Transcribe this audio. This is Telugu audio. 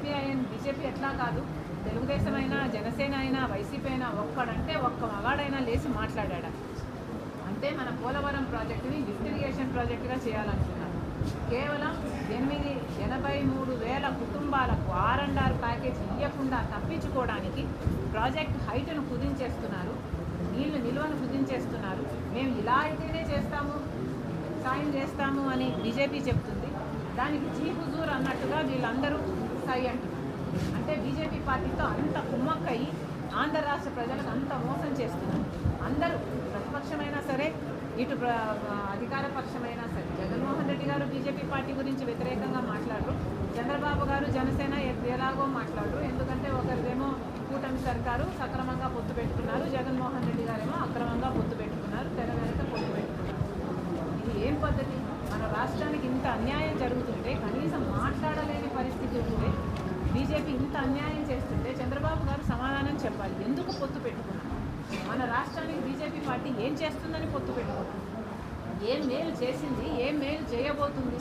బీజేపీ ఎట్లా కాదు, తెలుగుదేశం అయినా జనసేన అయినా వైసీపీ అయినా ఒక్కడంటే ఒక్క మగాడైనా లేచి మాట్లాడా. అంటే మన పోలవరం ప్రాజెక్టుని లిఫ్ట్ ఇరిగేషన్ ప్రాజెక్టుగా చేయాలనుకున్నారు. కేవలం 83,000 కుటుంబాలకు R&R ప్యాకేజ్ ఇవ్వకుండా తప్పించుకోవడానికి ప్రాజెక్ట్ హైట్ను కుదించేస్తున్నారు, నీళ్లు నిల్వను కుదించేస్తున్నారు. మేము ఇలా అయితేనే సాయం చేస్తాము అని బీజేపీ చెప్తుంది. దానికి జీ హుజూర్ అన్నట్టుగా వీళ్ళందరూ సై అంటున్నారు. అంటే బీజేపీ పార్టీతో అంత కుమ్మక్కయి ఆంధ్ర రాష్ట్ర ప్రజలకు అంత మోసం చేస్తున్నారు. అందరూ ప్రతిపక్షమైనా సరే, ఇటు అధికార పక్షమైనా సరే. జగన్మోహన్ రెడ్డి గారు బీజేపీ పార్టీ గురించి వ్యతిరేకంగా మాట్లాడరు, చంద్రబాబు గారు జనసేన ఎలాగో మాట్లాడరు. ఎందుకంటే ఒకరిదేమో కూటమి సర్కారు సక్రమంగా పొత్తు పెట్టుకున్నారు, జగన్మోహన్ రెడ్డి గారేమో అక్రమంగా పొత్తు పెట్టుకున్నారు, తెర వెనక పొత్తు పెట్టుకున్నారు. ఇది ఏం పద్ధతి? మన రాష్ట్రానికి ఇంత అన్యాయం జరుగుతుంటే, కనీసం మాట్లాడలేని పరిస్థితి ఉంటే, బీజేపీ ఇంత అన్యాయం చేస్తుంటే చంద్రబాబు గారు సమాధానం చెప్పాలి. ఎందుకు పొత్తు పెట్టుకున్నారు? మన రాష్ట్రానికి బీజేపీ పార్టీ ఏం చేస్తుందని పొత్తు పెట్టుకున్నారు? ఏం మేలు చేసింది, ఏం మేలు చేయబోతుంది?